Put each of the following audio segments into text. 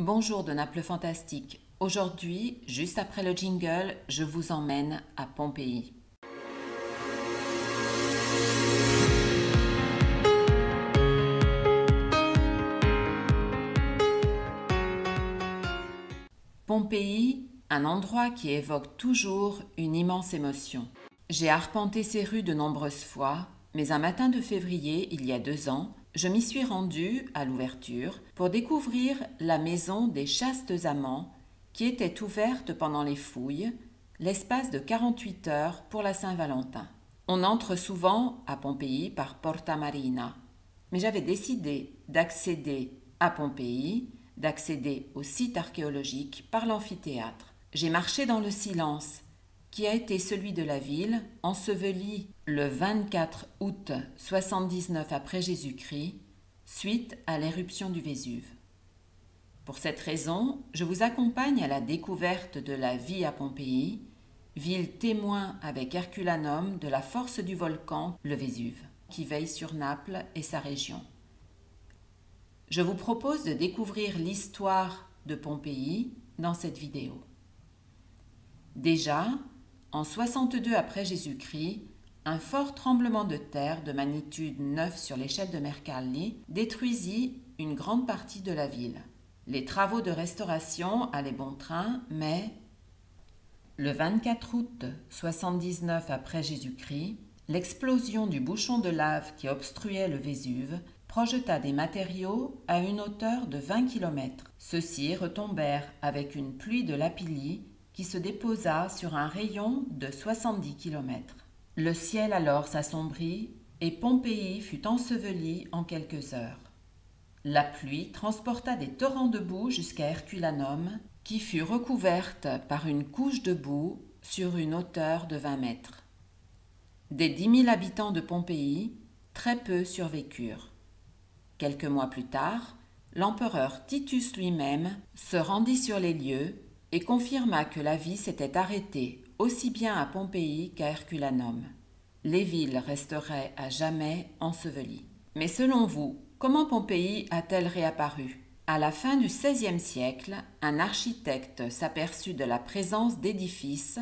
Bonjour de Naples Fantastique. Aujourd'hui, juste après le jingle, je vous emmène à Pompéi. Pompéi, un endroit qui évoque toujours une immense émotion. J'ai arpenté ces rues de nombreuses fois, mais un matin de février, il y a 2 ans, je m'y suis rendue à l'ouverture pour découvrir la maison des chastes amants qui était ouverte pendant les fouilles, l'espace de 48 heures pour la Saint-Valentin. On entre souvent à Pompéi par Porta Marina, mais j'avais décidé d'accéder à Pompéi, d'accéder au site archéologique par l'amphithéâtre. J'ai marché dans le silence qui a été celui de la ville, ensevelie le 24 août 79 après Jésus-Christ, suite à l'éruption du Vésuve. Pour cette raison, je vous accompagne à la découverte de la vie à Pompéi, ville témoin avec Herculanum de la force du volcan, le Vésuve, qui veille sur Naples et sa région. Je vous propose de découvrir l'histoire de Pompéi dans cette vidéo. Déjà, en 62 après Jésus-Christ, un fort tremblement de terre de magnitude 9 sur l'échelle de Mercalli détruisit une grande partie de la ville. Les travaux de restauration allaient bon train, mais le 24 août 79 après Jésus-Christ, l'explosion du bouchon de lave qui obstruait le Vésuve projeta des matériaux à une hauteur de 20 km. Ceux-ci retombèrent avec une pluie de lapilli qui se déposa sur un rayon de 70 km. Le ciel alors s'assombrit et Pompéi fut ensevelie en quelques heures. La pluie transporta des torrents de boue jusqu'à Herculanum, qui fut recouverte par une couche de boue sur une hauteur de 20 mètres. Des 10 000 habitants de Pompéi, très peu survécurent. Quelques mois plus tard, l'empereur Titus lui-même se rendit sur les lieux et confirma que la vie s'était arrêtée aussi bien à Pompéi qu'à Herculanum. Les villes resteraient à jamais ensevelies. Mais selon vous, comment Pompéi a-t-elle réapparu ? À la fin du XVIe siècle, un architecte s'aperçut de la présence d'édifices,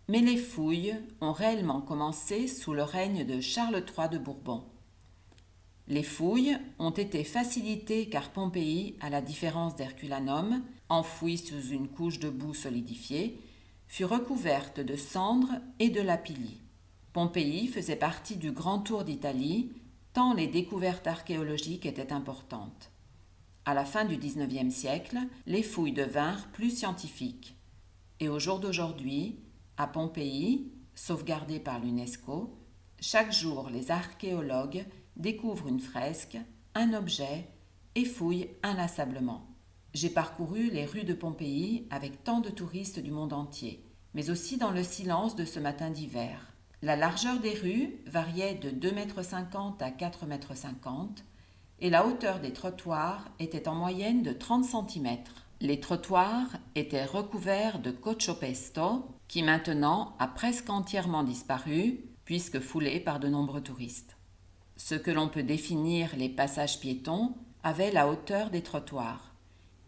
mais les fouilles ont réellement commencé sous le règne de Charles III de Bourbon. Les fouilles ont été facilitées car Pompéi, à la différence d'Herculanum, enfouie sous une couche de boue solidifiée, fut recouverte de cendres et de lapilli. Pompéi faisait partie du Grand Tour d'Italie, tant les découvertes archéologiques étaient importantes. À la fin du XIXe siècle, les fouilles devinrent plus scientifiques. Et au jour d'aujourd'hui, à Pompéi, sauvegardée par l'UNESCO, chaque jour les archéologues découvrent une fresque, un objet et fouillent inlassablement. J'ai parcouru les rues de Pompéi avec tant de touristes du monde entier, mais aussi dans le silence de ce matin d'hiver. La largeur des rues variait de 2,50 m à 4,50 m et la hauteur des trottoirs était en moyenne de 30 cm. Les trottoirs étaient recouverts de cocciopestos qui maintenant a presque entièrement disparu puisque foulé par de nombreux touristes. Ce que l'on peut définir les passages piétons avait la hauteur des trottoirs.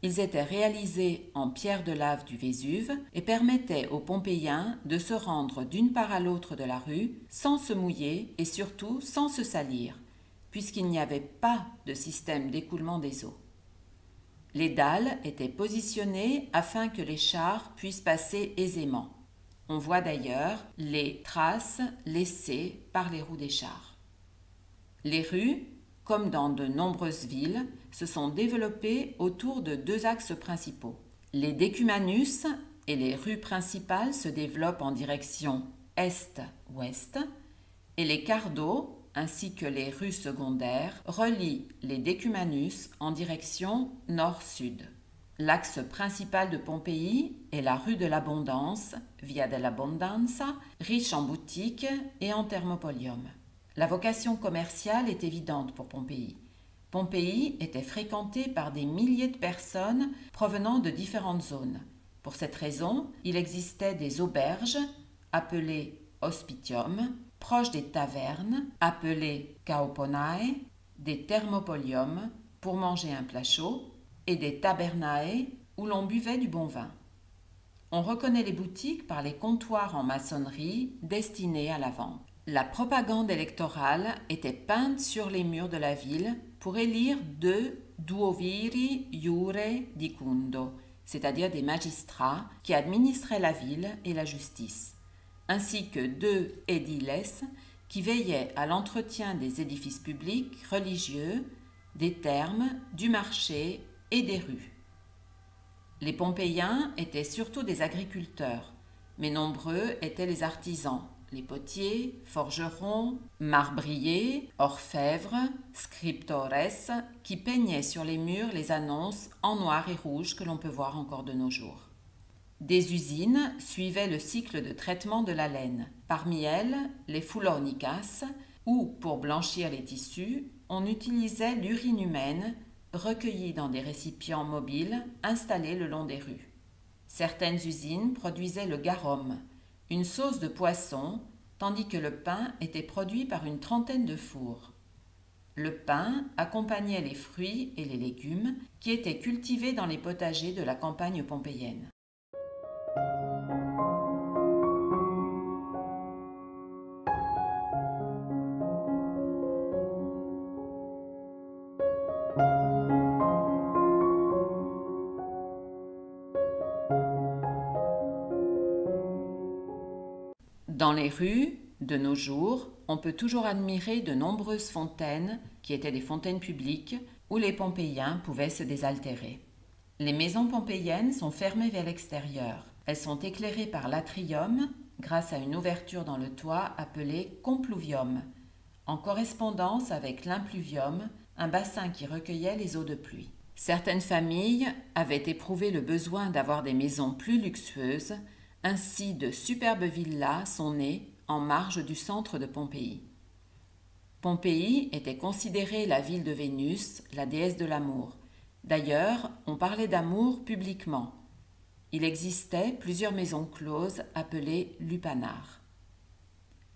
Ils étaient réalisés en pierre de lave du Vésuve et permettaient aux Pompéiens de se rendre d'une part à l'autre de la rue sans se mouiller et surtout sans se salir, puisqu'il n'y avait pas de système d'écoulement des eaux. Les dalles étaient positionnées afin que les chars puissent passer aisément. On voit d'ailleurs les traces laissées par les roues des chars. Les rues, comme dans de nombreuses villes, se sont développées autour de 2 axes principaux. Les decumanus et les rues principales se développent en direction est-ouest et les cardo, ainsi que les rues secondaires, relient les decumanus en direction nord-sud. L'axe principal de Pompéi est la rue de l'Abondance, Via dell'Abbondanza, riche en boutiques et en thermopolium. La vocation commerciale est évidente pour Pompéi. Pompéi était fréquentée par des milliers de personnes provenant de différentes zones. Pour cette raison, il existait des auberges, appelées hospitium, proches des tavernes, appelées kauponae, des thermopoliums, pour manger un plat chaud, et des tabernae où l'on buvait du bon vin. On reconnaît les boutiques par les comptoirs en maçonnerie destinés à la vente. La propagande électorale était peinte sur les murs de la ville pour élire 2 duoviri iure dicundo, c'est-à-dire des magistrats qui administraient la ville et la justice, ainsi que 2 ediles qui veillaient à l'entretien des édifices publics, religieux, des thermes, du marché et des rues. Les Pompéiens étaient surtout des agriculteurs, mais nombreux étaient les artisans, les potiers, forgerons, marbriers, orfèvres, scriptores, qui peignaient sur les murs les annonces en noir et rouge que l'on peut voir encore de nos jours. Des usines suivaient le cycle de traitement de la laine. Parmi elles, les fulaunicas, où, pour blanchir les tissus, on utilisait l'urine humaine recueillie dans des récipients mobiles installés le long des rues. Certaines usines produisaient le garum, une sauce de poisson, tandis que le pain était produit par une trentaine de fours. Le pain accompagnait les fruits et les légumes qui étaient cultivés dans les potagers de la campagne pompéienne. Dans les rues, de nos jours, on peut toujours admirer de nombreuses fontaines qui étaient des fontaines publiques où les Pompéiens pouvaient se désaltérer. Les maisons pompéiennes sont fermées vers l'extérieur. Elles sont éclairées par l'atrium grâce à une ouverture dans le toit appelée compluvium, en correspondance avec l'impluvium, un bassin qui recueillait les eaux de pluie. Certaines familles avaient éprouvé le besoin d'avoir des maisons plus luxueuses. Ainsi, de superbes villas sont nées en marge du centre de Pompéi. Pompéi était considérée la ville de Vénus, la déesse de l'amour. D'ailleurs, on parlait d'amour publiquement. Il existait plusieurs maisons closes appelées lupanars.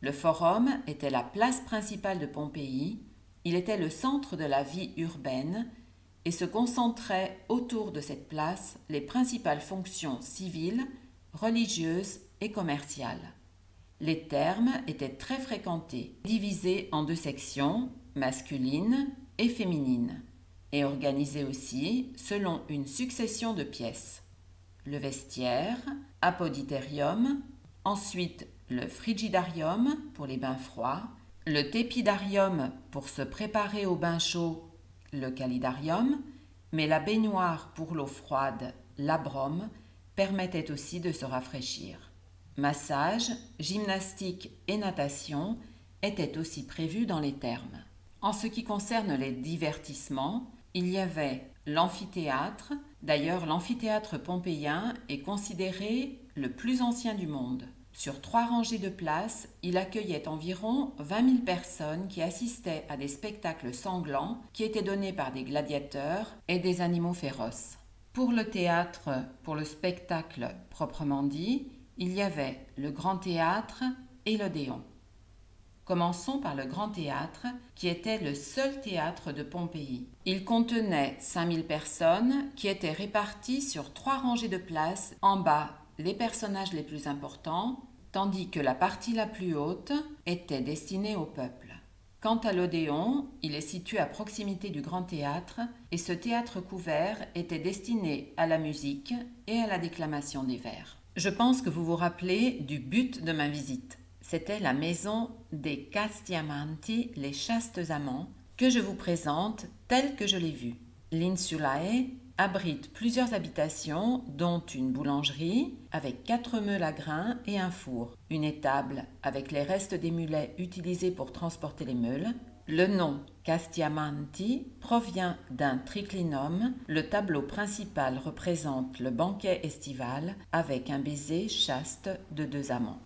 Le forum était la place principale de Pompéi. Il était le centre de la vie urbaine et se concentraient autour de cette place les principales fonctions civiles, religieuses et commerciales. Les thermes étaient très fréquentés, divisés en 2 sections, masculines et féminines, et organisés aussi selon une succession de pièces. Le vestiaire, apoditerium, ensuite le frigidarium pour les bains froids, le tepidarium pour se préparer au bain chaud, le calidarium, mais la baignoire pour l'eau froide, l'abrum, permettait aussi de se rafraîchir. Massage, gymnastique et natation étaient aussi prévus dans les thermes. En ce qui concerne les divertissements, il y avait l'amphithéâtre. D'ailleurs, l'amphithéâtre pompéien est considéré le plus ancien du monde. Sur 3 rangées de places, il accueillait environ 20 000 personnes qui assistaient à des spectacles sanglants qui étaient donnés par des gladiateurs et des animaux féroces. Pour le théâtre, pour le spectacle proprement dit, il y avait le Grand Théâtre et l'Odéon. Commençons par le Grand Théâtre, qui était le seul théâtre de Pompéi. Il contenait 5000 personnes qui étaient réparties sur 3 rangées de places. En bas, les personnages les plus importants, tandis que la partie la plus haute était destinée au peuple. Quant à l'Odéon, il est situé à proximité du Grand Théâtre et ce théâtre couvert était destiné à la musique et à la déclamation des vers. Je pense que vous vous rappelez du but de ma visite. C'était la maison des Castiamanti, les chastes amants, que je vous présente telle que je l'ai vue. L'Insulae abrite plusieurs habitations, dont une boulangerie avec 4 meules à grains et un four, une étable avec les restes des mulets utilisés pour transporter les meules. Le nom Castiamanti provient d'un triclinum. Le tableau principal représente le banquet estival avec un baiser chaste de 2 amants.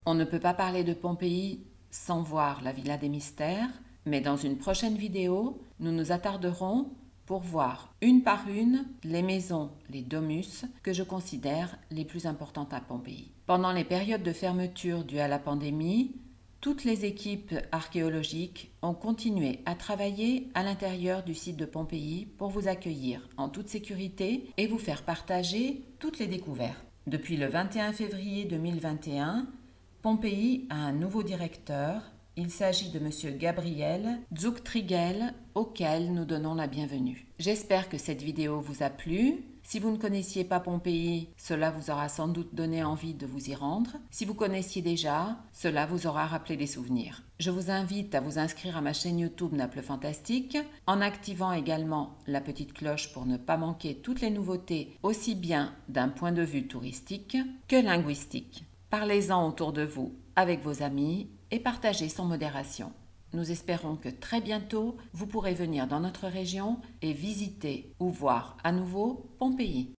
On ne peut pas parler de Pompéi sans voir la Villa des Mystères, Mais dans une prochaine vidéo, nous nous attarderons pour voir une par une les maisons, les domus, que je considère les plus importantes à Pompéi. Pendant les périodes de fermeture dues à la pandémie, toutes les équipes archéologiques ont continué à travailler à l'intérieur du site de Pompéi pour vous accueillir en toute sécurité et vous faire partager toutes les découvertes. Depuis le 21 février 2021, Pompéi a un nouveau directeur. Il s'agit de M. Gabriel Zuchtriegel, auquel nous donnons la bienvenue. J'espère que cette vidéo vous a plu. Si vous ne connaissiez pas Pompéi, cela vous aura sans doute donné envie de vous y rendre. Si vous connaissiez déjà, cela vous aura rappelé des souvenirs. Je vous invite à vous inscrire à ma chaîne YouTube Naples Fantastique, en activant également la petite cloche pour ne pas manquer toutes les nouveautés, aussi bien d'un point de vue touristique que linguistique. Parlez-en autour de vous avec vos amis et partagez sans modération. Nous espérons que très bientôt, vous pourrez venir dans notre région et visiter ou voir à nouveau Pompéi.